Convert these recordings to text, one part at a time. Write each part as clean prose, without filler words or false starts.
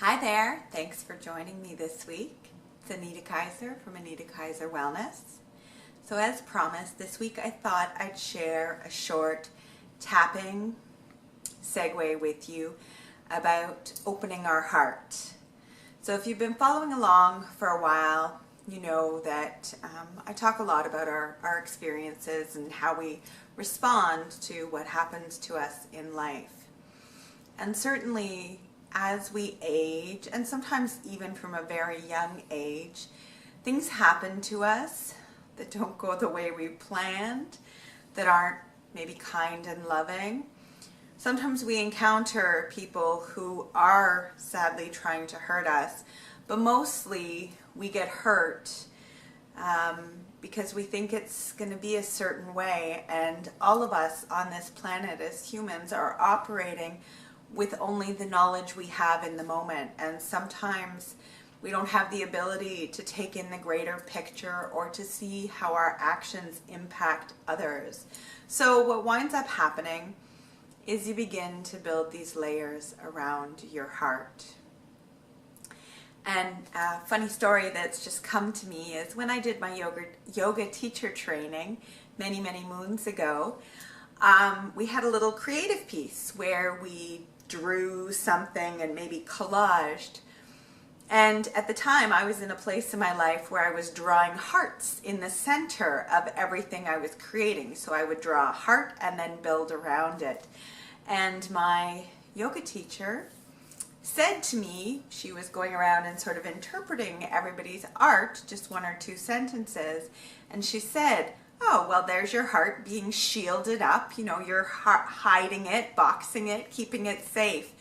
Hi there, thanks for joining me this week. It's Anita Kaiser from Anita Kaiser Wellness. So as promised, this week I thought I'd share a short tapping segue with you about opening our heart. So if you've been following along for a while, you know that I talk a lot about our experiences and how we respond to what happens to us in life. And certainly as we age, and sometimes even from a very young age, things happen to us that don't go the way we planned, that aren't maybe kind and loving. Sometimes we encounter people who are sadly trying to hurt us, but mostly we get hurt because we think it's going to be a certain way, and all of us on this planet as humans are operating with only the knowledge we have in the moment, and sometimes we don't have the ability to take in the greater picture or to see how our actions impact others. So what winds up happening is you begin to build these layers around your heart. And a funny story that's just come to me is when I did my yoga teacher training many moons ago, we had a little creative piece where we drew something and maybe collaged. And at the time I was in a place in my life where I was drawing hearts in the center of everything I was creating. So I would draw a heart and then build around it. And my yoga teacher said to me, she was going around and sort of interpreting everybody's art, just one or two sentences, and she said, "Oh, well, there's your heart being shielded up. You know, you're hiding it, boxing it, keeping it safe."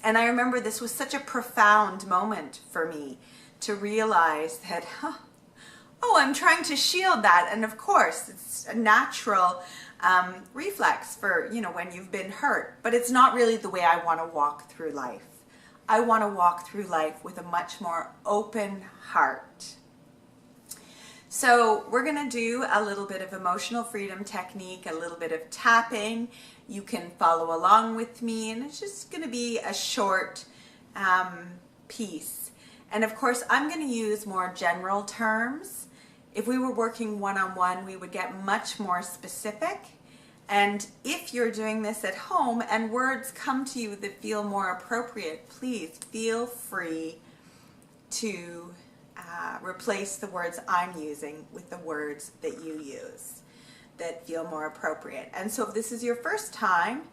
And I remember this was such a profound moment for me to realize that, oh, I'm trying to shield that. And of course, it's a natural reflex for, when you've been hurt. But it's not really the way I want to walk through life. I want to walk through life with a much more open heart. So we're going to do a little bit of emotional freedom technique, a little bit of tapping. You can follow along with me, and it's just going to be a short piece. And of course, I'm going to use more general terms. If we were working one-on-one, we would get much more specific. And if you're doing this at home and words come to you that feel more appropriate, please feel free to replace the words I'm using with the words that you use that feel more appropriate. And so if this is your first time,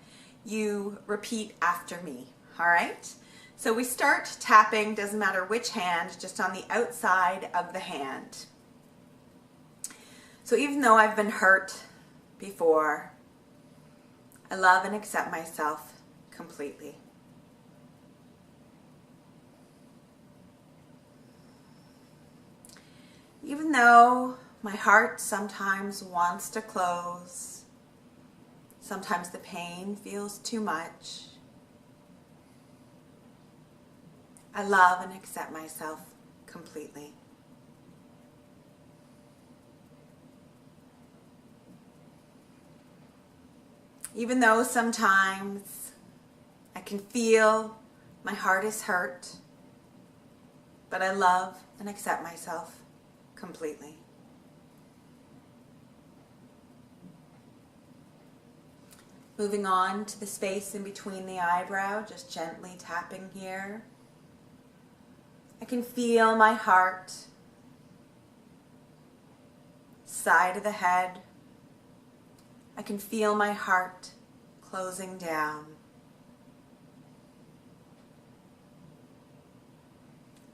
you repeat after me, all right? So we start tapping, doesn't matter which hand, just on the outside of the hand. So even though I've been hurt before, I love and accept myself completely. Even though my heart sometimes wants to close, sometimes the pain feels too much, I love and accept myself completely. Even though sometimes I can feel my heart is hurt, but I love and accept myself completely. Moving on to the space in between the eyebrow, just gently tapping here. I can feel my heart, side of the head. I can feel my heart closing down.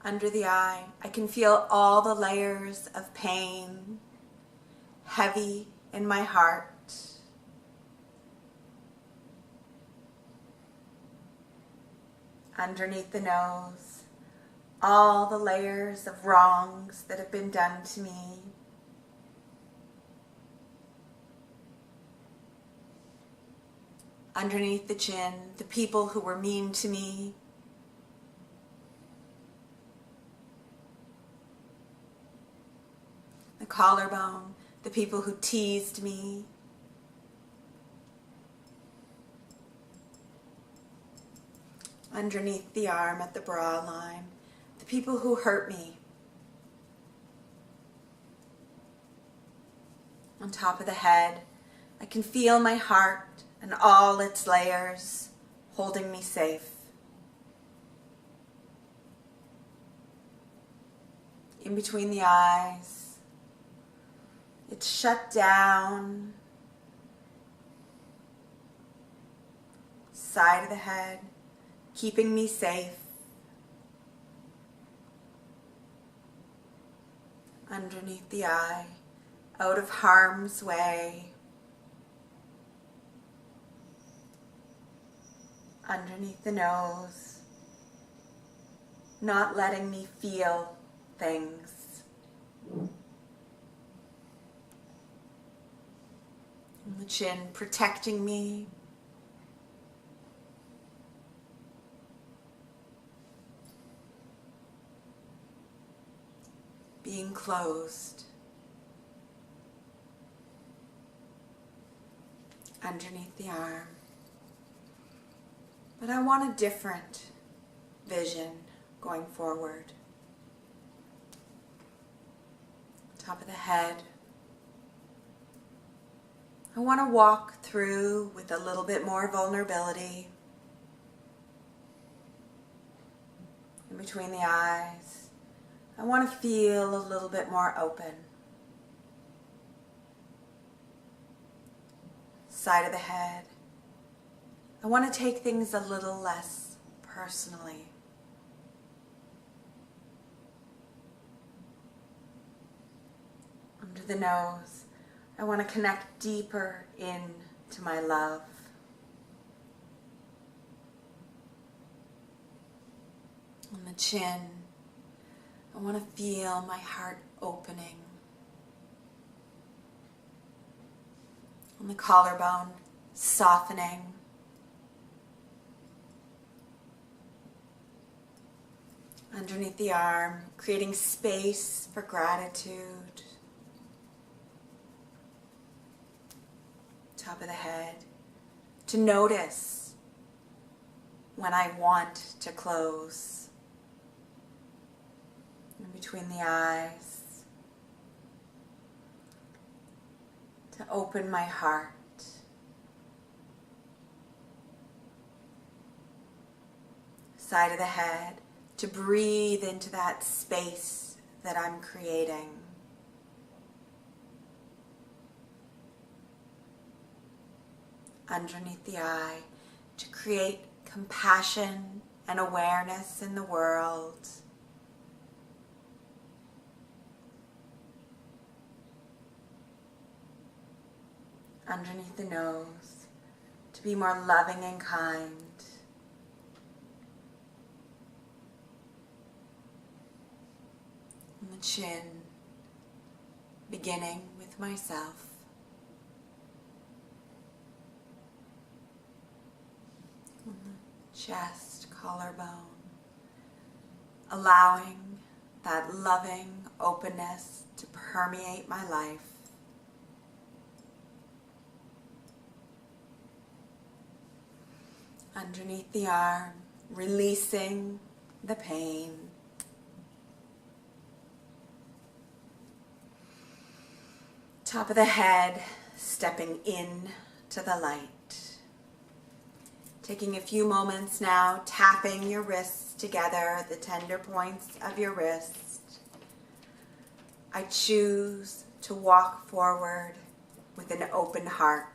Under the eye, I can feel all the layers of pain, heavy in my heart. Underneath the nose, all the layers of wrongs that have been done to me. Underneath the chin, the people who were mean to me. The collarbone, the people who teased me. underneath the arm at the bra line, the people who hurt me, on top of the head. I can feel my heart and all its layers holding me safe. In between the eyes, it's shut down. Side of the head, keeping me safe. Underneath the eye, out of harm's way. Underneath the nose, not letting me feel things. And the chin protecting me. Being closed. Underneath the arm. But I want a different vision going forward. Top of the head. I want to walk through with a little bit more vulnerability. In between the eyes. I want to feel a little bit more open. Side of the head. I want to take things a little less personally. Under the nose, I want to connect deeper into my love. On the chin, I want to feel my heart opening. On the collarbone, softening. Underneath the arm, creating space for gratitude. Top of the head, to notice when I want to close. In between the eyes, to open my heart. Side of the head, to breathe into that space that I'm creating. Underneath the eye, to create compassion and awareness in the world. Underneath the nose, to be more loving and kind. On the chin, beginning with myself. On the chest, collarbone, allowing that loving openness to permeate my life. Underneath the arm, releasing the pain. Top of the head, stepping in to the light. Taking a few moments now, tapping your wrists together, the tender points of your wrist. I choose to walk forward with an open heart.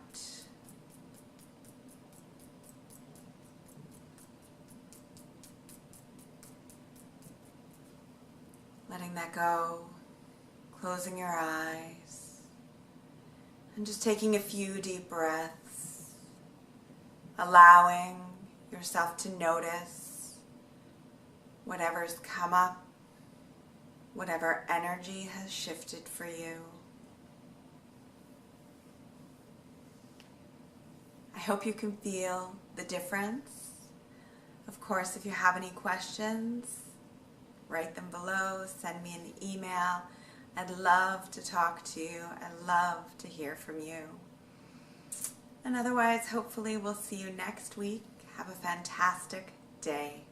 Letting that go, closing your eyes, and just taking a few deep breaths, allowing yourself to notice whatever's come up, whatever energy has shifted for you. I hope you can feel the difference. Of course, if you have any questions, write them below, send me an email. I'd love to talk to you. I'd love to hear from you. And otherwise, hopefully we'll see you next week. Have a fantastic day.